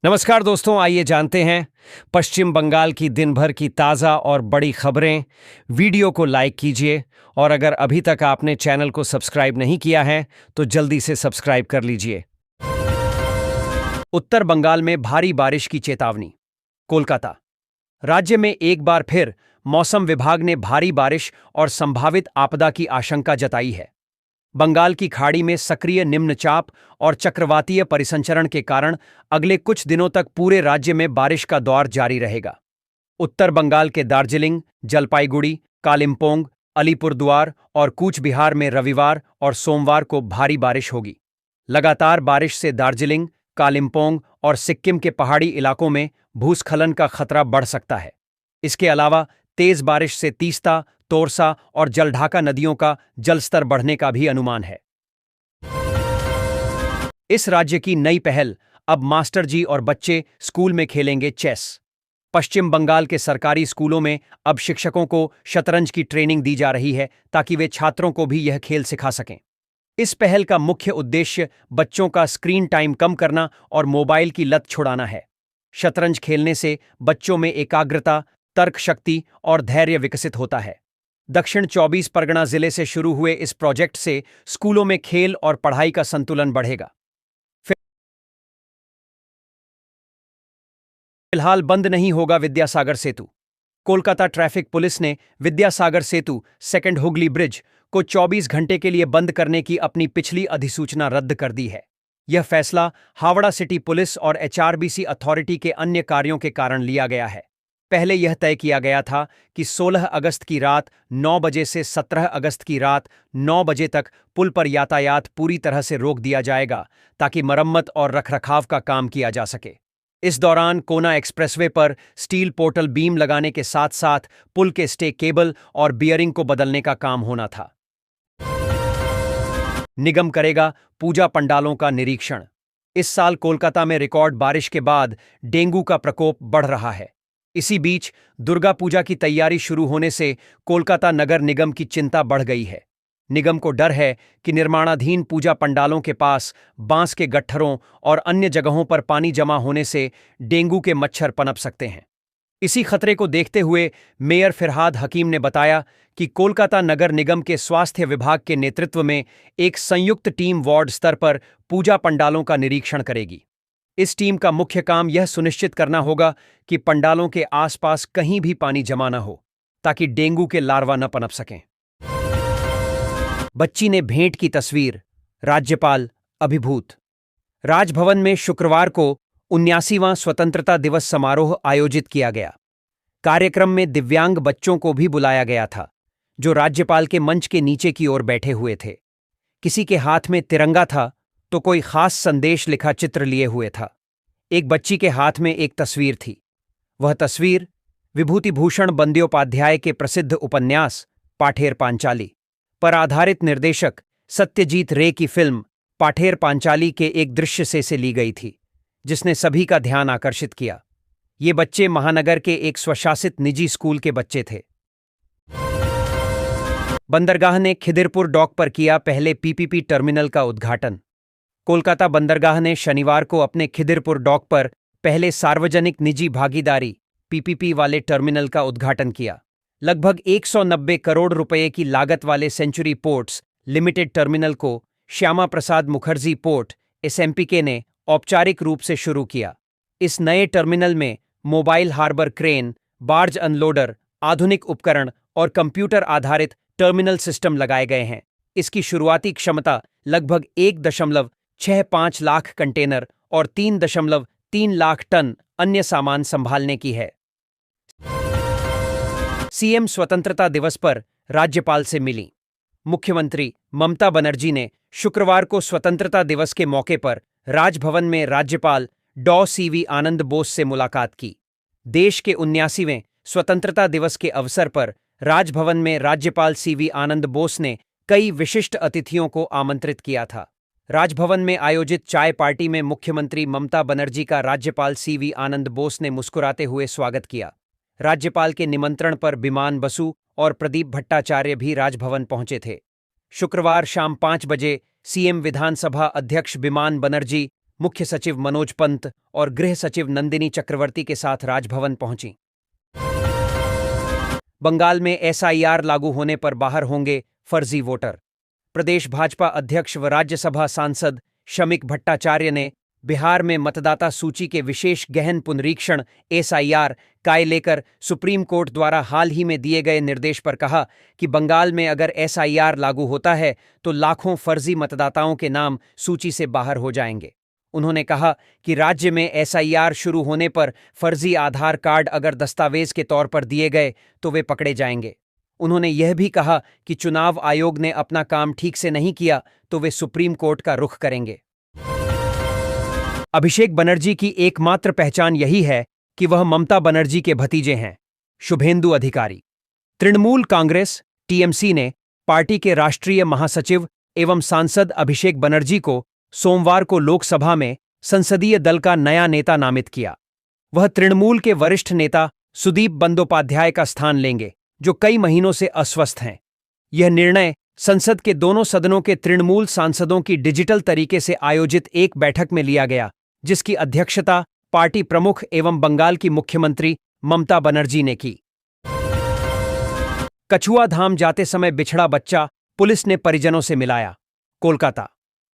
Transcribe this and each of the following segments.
नमस्कार दोस्तों, आइए जानते हैं पश्चिम बंगाल की दिन भर की ताज़ा और बड़ी खबरें। वीडियो को लाइक कीजिए और अगर अभी तक आपने चैनल को सब्सक्राइब नहीं किया है तो जल्दी से सब्सक्राइब कर लीजिए। उत्तर बंगाल में भारी बारिश की चेतावनी। कोलकाता। राज्य में एक बार फिर मौसम विभाग ने भारी बारिश और संभावित आपदा की आशंका जताई है। बंगाल की खाड़ी में सक्रिय निम्नचाप और चक्रवातीय परिसंचरण के कारण अगले कुछ दिनों तक पूरे राज्य में बारिश का दौर जारी रहेगा। उत्तर बंगाल के दार्जिलिंग, जलपाईगुड़ी, कालिम्पोंग, अलीपुरद्वार और कूच बिहार में रविवार और सोमवार को भारी बारिश होगी। लगातार बारिश से दार्जिलिंग, कालिम्पोंग और सिक्किम के पहाड़ी इलाकों में भूस्खलन का खतरा बढ़ सकता है। इसके अलावा तेज बारिश से तीस्ता, तोरसा और जलढाका नदियों का जलस्तर बढ़ने का भी अनुमान है। इस राज्य की नई पहल, अब मास्टर जी और बच्चे स्कूल में खेलेंगे चेस। पश्चिम बंगाल के सरकारी स्कूलों में अब शिक्षकों को शतरंज की ट्रेनिंग दी जा रही है ताकि वे छात्रों को भी यह खेल सिखा सकें। इस पहल का मुख्य उद्देश्य बच्चों का स्क्रीन टाइम कम करना और मोबाइल की लत छुड़ाना है। शतरंज खेलने से बच्चों में एकाग्रता, तर्क शक्ति और धैर्य विकसित होता है। दक्षिण 24 परगना जिले से शुरू हुए इस प्रोजेक्ट से स्कूलों में खेल और पढ़ाई का संतुलन बढ़ेगा। फिलहाल बंद नहीं होगा विद्यासागर सेतु। कोलकाता ट्रैफिक पुलिस ने विद्यासागर सेतु सेकंड हुगली ब्रिज को 24 घंटे के लिए बंद करने की अपनी पिछली अधिसूचना रद्द कर दी है। यह फैसला हावड़ा सिटी पुलिस और एचआरबीसी अथॉरिटी के अन्य कार्यों के कारण लिया गया है। पहले यह तय किया गया था कि 16 अगस्त की रात 9 बजे से 17 अगस्त की रात 9 बजे तक पुल पर यातायात पूरी तरह से रोक दिया जाएगा ताकि मरम्मत और रखरखाव का काम किया जा सके। इस दौरान कोना एक्सप्रेसवे पर स्टील पोर्टल बीम लगाने के साथ साथ पुल के स्टे केबल और बियरिंग को बदलने का काम होना था। निगम करेगा पूजा पंडालों का निरीक्षण। इस साल कोलकाता में रिकॉर्ड बारिश के बाद डेंगू का प्रकोप बढ़ रहा है। इसी बीच दुर्गा पूजा की तैयारी शुरू होने से कोलकाता नगर निगम की चिंता बढ़ गई है। निगम को डर है कि निर्माणाधीन पूजा पंडालों के पास बांस के गट्ठरों और अन्य जगहों पर पानी जमा होने से डेंगू के मच्छर पनप सकते हैं। इसी खतरे को देखते हुए मेयर फिरहाद हकीम ने बताया कि कोलकाता नगर निगम के स्वास्थ्य विभाग के नेतृत्व में एक संयुक्त टीम वार्ड स्तर पर पूजा पंडालों का निरीक्षण करेगी। इस टीम का मुख्य काम यह सुनिश्चित करना होगा कि पंडालों के आसपास कहीं भी पानी जमा न हो ताकि डेंगू के लार्वा न पनप सकें। बच्ची ने भेंट की तस्वीर, राज्यपाल अभिभूत। राजभवन में शुक्रवार को 79वां स्वतंत्रता दिवस समारोह आयोजित किया गया। कार्यक्रम में दिव्यांग बच्चों को भी बुलाया गया था, जो राज्यपाल के मंच के नीचे की ओर बैठे हुए थे। किसी के हाथ में तिरंगा था तो कोई खास संदेश लिखा चित्र लिए हुए था। एक बच्ची के हाथ में एक तस्वीर थी। वह तस्वीर विभूतिभूषण बंद्योपाध्याय के प्रसिद्ध उपन्यास पाठेर पांचाली पर आधारित निर्देशक सत्यजीत रे की फिल्म पाठेर पांचाली के एक दृश्य से ली गई थी, जिसने सभी का ध्यान आकर्षित किया। ये बच्चे महानगर के एक स्वशासित निजी स्कूल के बच्चे थे। बंदरगाह ने खिदिरपुर डॉक पर किया पहले पीपीपी टर्मिनल का उद्घाटन। कोलकाता बंदरगाह ने शनिवार को अपने खिदिरपुर डॉक पर पहले सार्वजनिक निजी भागीदारी पीपीपी वाले टर्मिनल का उद्घाटन किया। लगभग 190 करोड़ रुपए की लागत वाले सेंचुरी पोर्ट्स लिमिटेड टर्मिनल को श्यामा प्रसाद मुखर्जी पोर्ट एसएमपीके ने औपचारिक रूप से शुरू किया। इस नए टर्मिनल में mobile harbour crane, barge unloader, आधुनिक उपकरण और कंप्यूटर आधारित टर्मिनल सिस्टम लगाए गए हैं। इसकी शुरुआती क्षमता लगभग 1.65 लाख कंटेनर और 3.3 लाख टन अन्य सामान संभालने की है। सीएम स्वतंत्रता दिवस पर राज्यपाल से मिली। मुख्यमंत्री ममता बनर्जी ने शुक्रवार को स्वतंत्रता दिवस के मौके पर राजभवन में राज्यपाल डॉ सीवी आनंद बोस से मुलाकात की। देश के 79वें स्वतंत्रता दिवस के अवसर पर राजभवन में राज्यपाल सीवी आनंद बोस ने कई विशिष्ट अतिथियों को आमंत्रित किया था। राजभवन में आयोजित चाय पार्टी में मुख्यमंत्री ममता बनर्जी का राज्यपाल सीवी आनंद बोस ने मुस्कुराते हुए स्वागत किया। राज्यपाल के निमंत्रण पर बिमान बसु और प्रदीप भट्टाचार्य भी राजभवन पहुंचे थे। शुक्रवार शाम 5 बजे सीएम विधानसभा अध्यक्ष बिमान बनर्जी, मुख्य सचिव मनोज पंत और गृह सचिव नंदिनी चक्रवर्ती के साथ राजभवन पहुंची। बंगाल में एसआईआर लागू होने पर बाहर होंगे फर्जी वोटर। प्रदेश भाजपा अध्यक्ष व राज्यसभा सांसद शमिक भट्टाचार्य ने बिहार में मतदाता सूची के विशेष गहन पुनरीक्षण एसआईआर का लेकर सुप्रीम कोर्ट द्वारा हाल ही में दिए गए निर्देश पर कहा कि बंगाल में अगर एसआईआर लागू होता है तो लाखों फर्जी मतदाताओं के नाम सूची से बाहर हो जाएंगे। उन्होंने कहा कि राज्य में एसआईआर शुरू होने पर फर्जी आधार कार्ड अगर दस्तावेज के तौर पर दिए गए तो वे पकड़े जाएंगे। उन्होंने यह भी कहा कि चुनाव आयोग ने अपना काम ठीक से नहीं किया तो वे सुप्रीम कोर्ट का रुख करेंगे। अभिषेक बनर्जी की एकमात्र पहचान यही है कि वह ममता बनर्जी के भतीजे हैं। शुभेंदु अधिकारी। तृणमूल कांग्रेस टीएमसी ने पार्टी के राष्ट्रीय महासचिव एवं सांसद अभिषेक बनर्जी को सोमवार को लोकसभा में संसदीय दल का नया नेता नामित किया। वह तृणमूल के वरिष्ठ नेता सुदीप बंदोपाध्याय का स्थान लेंगे, जो कई महीनों से अस्वस्थ हैं। यह निर्णय संसद के दोनों सदनों के तृणमूल सांसदों की डिजिटल तरीके से आयोजित एक बैठक में लिया गया, जिसकी अध्यक्षता पार्टी प्रमुख एवं बंगाल की मुख्यमंत्री ममता बनर्जी ने की। कछुआ धाम जाते समय बिछड़ा बच्चा पुलिस ने परिजनों से मिलाया। कोलकाता।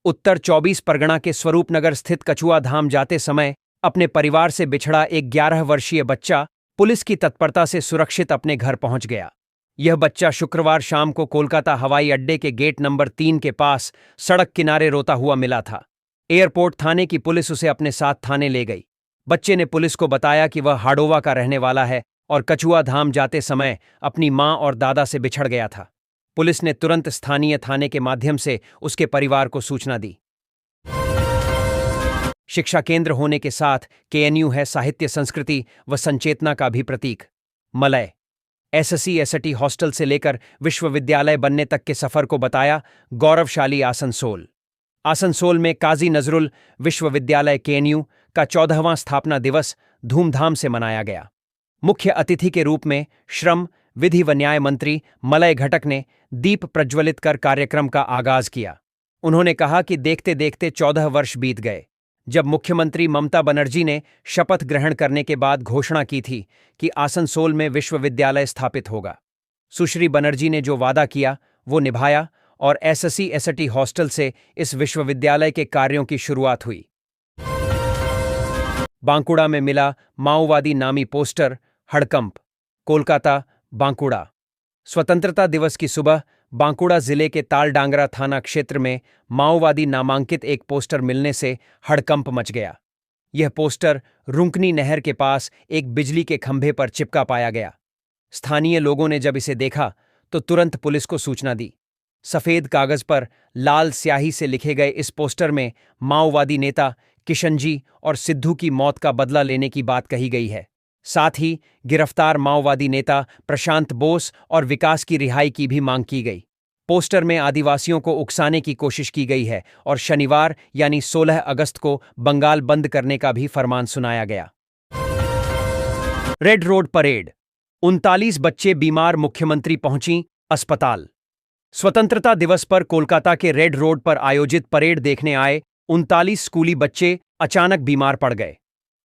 उत्तर 24 परगना के स्वरूपनगर स्थित कछुआ धाम जाते समय अपने परिवार से बिछड़ा एक 11 वर्षीय बच्चा पुलिस की तत्परता से सुरक्षित अपने घर पहुंच गया। यह बच्चा शुक्रवार शाम को कोलकाता हवाई अड्डे के गेट नंबर 3 के पास सड़क किनारे रोता हुआ मिला था। एयरपोर्ट थाने की पुलिस उसे अपने साथ थाने ले गई। बच्चे ने पुलिस को बताया कि वह हाडोवा का रहने वाला है और कछुआ धाम जाते समय अपनी मां और दादा से बिछड़ गया था। पुलिस ने तुरंत स्थानीय थाने के माध्यम से उसके परिवार को सूचना दी। शिक्षा केंद्र होने के साथ केएनयू है साहित्य, संस्कृति व संचेतना का भी प्रतीक। मलय। एसएससी एसटी हॉस्टल से लेकर विश्वविद्यालय बनने तक के सफर को बताया गौरवशाली आसनसोल। आसनसोल में काजी नजरुल विश्वविद्यालय केएनयू का 14वां स्थापना दिवस धूमधाम से मनाया गया। मुख्य अतिथि के रूप में श्रम, विधि व न्याय मंत्री मलय घटक ने दीप प्रज्वलित कर कार्यक्रम का आगाज किया। उन्होंने कहा कि देखते देखते 14 वर्ष बीत गए जब मुख्यमंत्री ममता बनर्जी ने शपथ ग्रहण करने के बाद घोषणा की थी कि आसनसोल में विश्वविद्यालय स्थापित होगा। सुश्री बनर्जी ने जो वादा किया वो निभाया और एसएससी एसटी हॉस्टल से इस विश्वविद्यालय के कार्यों की शुरुआत हुई। बांकुड़ा में मिला माओवादी नामी पोस्टर, हड़कंप। कोलकाता। बांकुड़ा। स्वतंत्रता दिवस की सुबह बांकुड़ा जिले के तालडांगरा थाना क्षेत्र में माओवादी नामांकित एक पोस्टर मिलने से हड़कंप मच गया। यह पोस्टर रुंकनी नहर के पास एक बिजली के खंभे पर चिपका पाया गया। स्थानीय लोगों ने जब इसे देखा तो तुरंत पुलिस को सूचना दी। सफेद कागज पर लाल स्याही से लिखे गए इस पोस्टर में माओवादी नेता किशनजी और सिद्धू की मौत का बदला लेने की बात कही गई है। साथ ही गिरफ्तार माओवादी नेता प्रशांत बोस और विकास की रिहाई की भी मांग की गई। पोस्टर में आदिवासियों को उकसाने की कोशिश की गई है और शनिवार यानी 16 अगस्त को बंगाल बंद करने का भी फरमान सुनाया गया। Red road parade. 39 बच्चे बीमार, मुख्यमंत्री पहुंची अस्पताल। स्वतंत्रता दिवस पर कोलकाता के रेड रोड पर आयोजित परेड देखने आए 39 स्कूली बच्चे अचानक बीमार पड़ गए।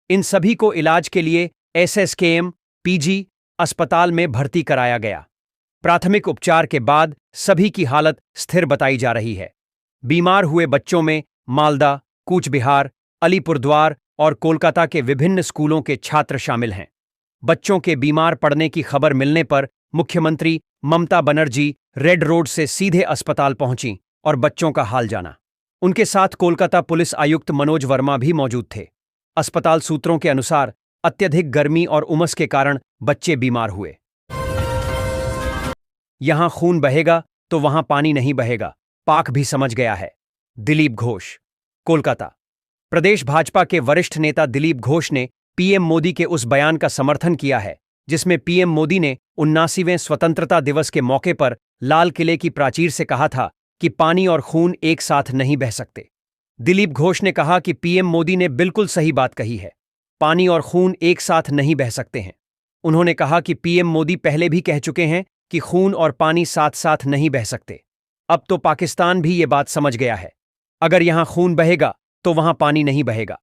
इन सभी को इलाज के लिए एसएसकेएम पीजी अस्पताल में भर्ती कराया गया। प्राथमिक उपचार के बाद सभी की हालत स्थिर बताई जा रही है। बीमार हुए बच्चों में मालदा, कूच बिहार, अलीपुरद्वार और कोलकाता के विभिन्न स्कूलों के छात्र शामिल हैं। बच्चों के बीमार पड़ने की खबर मिलने पर मुख्यमंत्री ममता बनर्जी रेड रोड से सीधे अस्पताल पहुंची और बच्चों का हाल जाना। उनके साथ कोलकाता पुलिस आयुक्त मनोज वर्मा भी मौजूद थे। अस्पताल सूत्रों के अनुसार अत्यधिक गर्मी और उमस के कारण बच्चे बीमार हुए। यहां खून बहेगा तो वहां पानी नहीं बहेगा, पाक भी समझ गया है। दिलीप घोष। कोलकाता। प्रदेश भाजपा के वरिष्ठ नेता दिलीप घोष ने पीएम मोदी के उस बयान का समर्थन किया है जिसमें पीएम मोदी ने 79वें स्वतंत्रता दिवस के मौके पर लाल किले की प्राचीर से कहा था कि पानी और खून एक साथ नहीं बह सकते। दिलीप घोष ने कहा कि पीएम मोदी ने बिल्कुल सही बात कही है, पानी और खून एक साथ नहीं बह सकते हैं। उन्होंने कहा कि पीएम मोदी पहले भी कह चुके हैं कि खून और पानी साथ साथ नहीं बह सकते। अब तो पाकिस्तान भी ये बात समझ गया है। अगर यहां खून बहेगा तो वहां पानी नहीं बहेगा।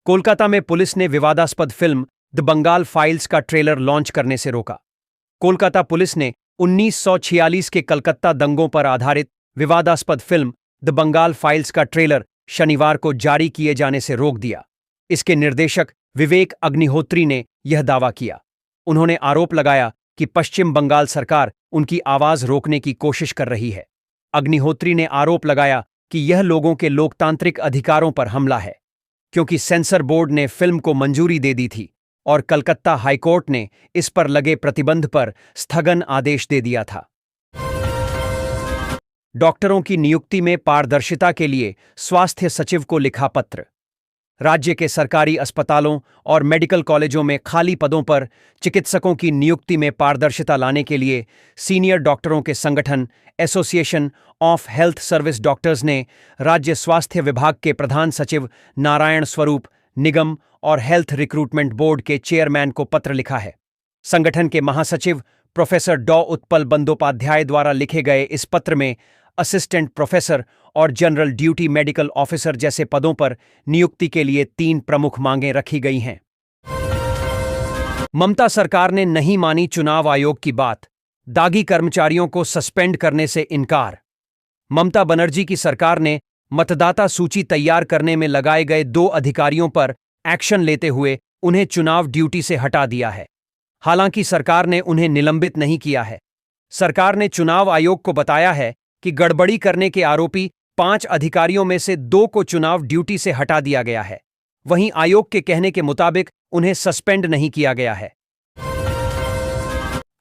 कोलकाता में पुलिस ने विवादास्पद फिल्म द बंगाल फाइल्स का ट्रेलर लॉन्च करने से रोका। कोलकाता पुलिस ने 1946 के कलकत्ता दंगों पर आधारित विवादास्पद फिल्म द बंगाल फाइल्स का ट्रेलर शनिवार को जारी किए जाने से रोक दिया। इसके निर्देशक विवेक अग्निहोत्री ने यह दावा किया। उन्होंने आरोप लगाया कि पश्चिम बंगाल सरकार उनकी आवाज रोकने की कोशिश कर रही है। अग्निहोत्री ने आरोप लगाया कि यह लोगों के लोकतांत्रिक अधिकारों पर हमला है, क्योंकि सेंसर बोर्ड ने फिल्म को मंजूरी दे दी थी और कलकत्ता हाईकोर्ट ने इस पर लगे प्रतिबंध पर स्थगन आदेश दे दिया था। डॉक्टरों की नियुक्ति में पारदर्शिता के लिए स्वास्थ्य सचिव को लिखा पत्र। राज्य के सरकारी अस्पतालों और मेडिकल कॉलेजों में खाली पदों पर चिकित्सकों की नियुक्ति में पारदर्शिता लाने के लिए सीनियर डॉक्टरों के संगठन association of health service doctors ने राज्य स्वास्थ्य विभाग के प्रधान सचिव नारायण स्वरूप निगम और हेल्थ रिक्रूटमेंट बोर्ड के चेयरमैन को पत्र लिखा है। संगठन के महासचिव प्रोफेसर डॉ उत्पल बंदोपाध्याय द्वारा लिखे गए इस पत्र में असिस्टेंट प्रोफेसर और जनरल ड्यूटी मेडिकल ऑफिसर जैसे पदों पर नियुक्ति के लिए 3 प्रमुख मांगें रखी गई हैं। ममता सरकार ने नहीं मानी चुनाव आयोग की बात, दागी कर्मचारियों को सस्पेंड करने से इनकार। ममता बनर्जी की सरकार ने मतदाता सूची तैयार करने में लगाए गए 2 अधिकारियों पर एक्शन लेते हुए उन्हें चुनाव ड्यूटी से हटा दिया है। हालांकि सरकार ने उन्हें निलंबित नहीं किया है। सरकार ने चुनाव आयोग को बताया है कि गड़बड़ी करने के आरोपी 5 अधिकारियों में से 2 को चुनाव ड्यूटी से हटा दिया गया है। वहीं आयोग के कहने के मुताबिक उन्हें सस्पेंड नहीं किया गया है।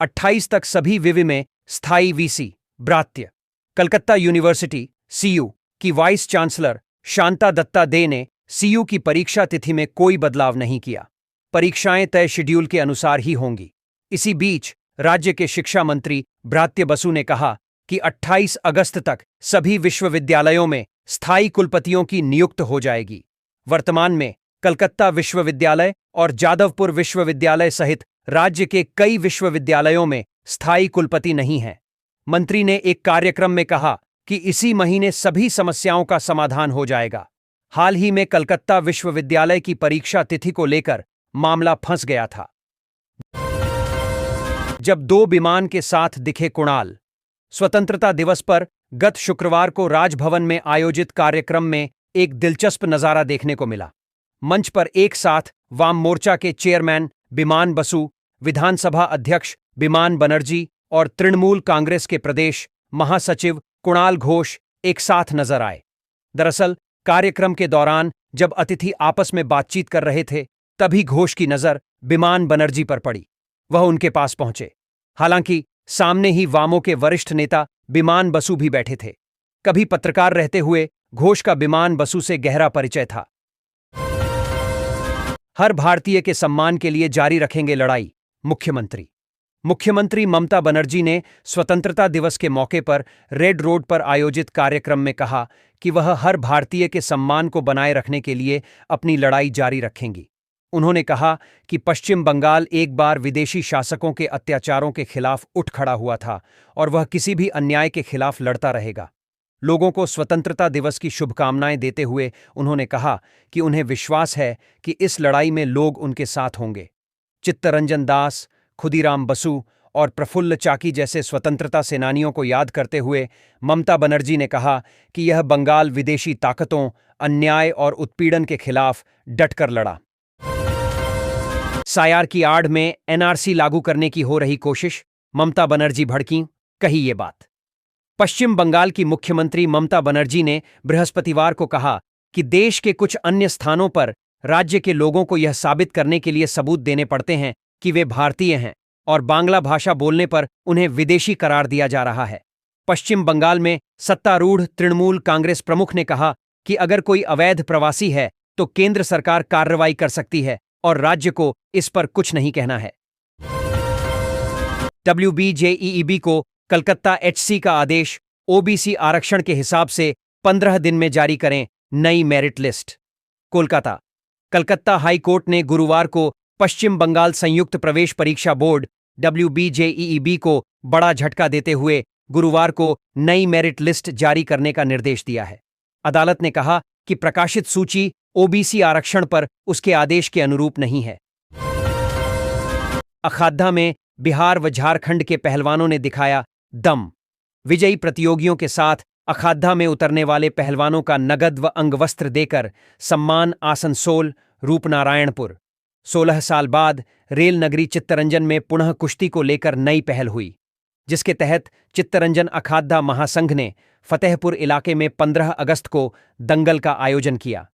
28 तक सभी विवि में स्थायी VC Bratya. Calcutta university CU की वाइस चांसलर शांता दत्ता दे ने सीयू की परीक्षा तिथि में कोई बदलाव नहीं किया। परीक्षाएं तय शेड्यूल के अनुसार ही होंगी। इसी बीच राज्य के शिक्षा मंत्री ब्रात्य बसु ने कहा कि 28 अगस्त तक सभी विश्वविद्यालयों में स्थायी कुलपतियों की नियुक्ति हो जाएगी। वर्तमान में कलकत्ता विश्वविद्यालय और जादवपुर विश्वविद्यालय सहित राज्य के कई विश्वविद्यालयों में स्थायी कुलपति नहीं हैं। मंत्री ने एक कार्यक्रम में कहा कि इसी महीने सभी समस्याओं का समाधान हो जाएगा। हाल ही में कलकत्ता विश्वविद्यालय की परीक्षा तिथि को लेकर मामला फंस गया था, जब 2 विमान के साथ दिखे कुणाल। स्वतंत्रता दिवस पर गत शुक्रवार को राजभवन में आयोजित कार्यक्रम में एक दिलचस्प नजारा देखने को मिला। मंच पर एक साथ वाम मोर्चा के चेयरमैन बिमान बसु, विधानसभा अध्यक्ष बिमान बनर्जी और तृणमूल कांग्रेस के प्रदेश महासचिव कुणाल घोष एक साथ नजर आए। दरअसल कार्यक्रम के दौरान जब अतिथि आपस में बातचीत कर रहे थे, तभी घोष की नजर बिमान बनर्जी पर पड़ी। वह उनके पास पहुंचे। हालांकि सामने ही वामों के वरिष्ठ नेता बिमान बसु भी बैठे थे। कभी पत्रकार रहते हुए घोष का बिमान बसु से गहरा परिचय था। हर भारतीय के सम्मान के लिए जारी रखेंगे लड़ाई, मुख्यमंत्री ममता बनर्जी ने स्वतंत्रता दिवस के मौके पर रेड रोड पर आयोजित कार्यक्रम में कहा कि वह हर भारतीय के सम्मान को बनाए रखने के लिए अपनी लड़ाई जारी रखेंगी। उन्होंने कहा कि पश्चिम बंगाल एक बार विदेशी शासकों के अत्याचारों के खिलाफ उठ खड़ा हुआ था और वह किसी भी अन्याय के खिलाफ लड़ता रहेगा। लोगों को स्वतंत्रता दिवस की शुभकामनाएं देते हुए उन्होंने कहा कि उन्हें विश्वास है कि इस लड़ाई में लोग उनके साथ होंगे। चित्तरंजन दास, खुदीराम बसु और प्रफुल्ल चाकी जैसे स्वतंत्रता सेनानियों को याद करते हुए ममता बनर्जी ने कहा कि यह बंगाल विदेशी ताकतों, अन्याय और उत्पीड़न के खिलाफ डटकर लड़ा। सायार की आड़ में एनआरसी लागू करने की हो रही कोशिश, ममता बनर्जी भड़कीं, कही ये बात। पश्चिम बंगाल की मुख्यमंत्री ममता बनर्जी ने बृहस्पतिवार को कहा कि देश के कुछ अन्य स्थानों पर राज्य के लोगों को यह साबित करने के लिए सबूत देने पड़ते हैं कि वे भारतीय हैं और बांग्ला भाषा बोलने पर उन्हें विदेशी करार दिया जा रहा है। पश्चिम बंगाल में सत्तारूढ़ तृणमूल कांग्रेस प्रमुख ने कहा कि अगर कोई अवैध प्रवासी है तो केंद्र सरकार कार्रवाई कर सकती है और राज्य को इस पर कुछ नहीं कहना है। WBJEEB को कलकत्ता HC का आदेश, OBC आरक्षण के हिसाब से 15 दिन में जारी करें नई merit list. Kolkata. Calcutta high court ने गुरुवार को पश्चिम बंगाल संयुक्त प्रवेश परीक्षा बोर्ड WBJEEB को बड़ा झटका देते हुए गुरुवार को नई मेरिट लिस्ट जारी करने का निर्देश दिया है। अदालत ने कहा कि प्रकाशित सूची ओबीसी आरक्षण पर उसके आदेश के अनुरूप नहीं है। अखाड़ा में बिहार व झारखंड के पहलवानों ने दिखाया दम। विजयी प्रतियोगियों के साथ अखाड़ा में उतरने वाले पहलवानों का नगद व अंगवस्त्र देकर सम्मान आसनसोल, रूपनारायणपुर। 16 साल बाद रेल नगरी चित्तरंजन में पुनः कुश्ती को लेकर नई पहल हुई, जिसके तहत चित्तरंजन अखाड़ा महासंघ ने फतेहपुर इलाके में 15 अगस्त को दंगल का आयोजन किया,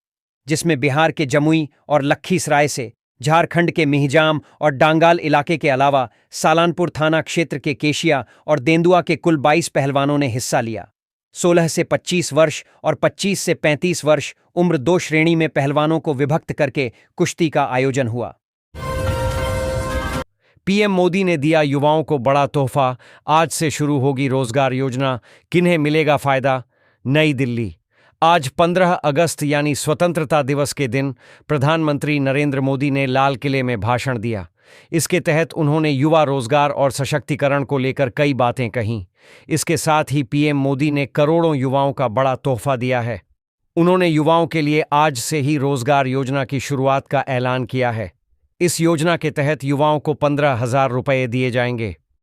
जिसमें बिहार के जमुई और लखीसराय से, झारखंड के मिहिजाम और डांगाल इलाके के अलावा सालानपुर थाना क्षेत्र के केशिया और तेंदुआ के कुल 22 पहलवानों ने हिस्सा लिया। 16 से 25 वर्ष और 25 से 35 वर्ष उम्र 2 श्रेणी में पहलवानों को विभक्त करके कुश्ती का आयोजन हुआ। पीएम मोदी ने दिया युवाओं को बड़ा तोहफा, आज से शुरू होगी रोजगार योजना, किन्हें मिलेगा फायदा। नई दिल्ली। आज 15 अगस्त यानी स्वतंत्रता दिवस के दिन प्रधानमंत्री नरेंद्र मोदी ने लाल किले में भाषण दिया। इसके तहत उन्होंने युवा रोजगार और सशक्तिकरण को लेकर कई बातें कहीं। इसके साथ ही पीएम मोदी ने करोड़ों युवाओं का बड़ा तोहफा दिया है। उन्होंने युवाओं के लिए आज से ही रोजगार योजना की शुरुआत का ऐलान किया है। इस योजना के तहत युवाओं को 15,000 रुपये दिए जाएंगे।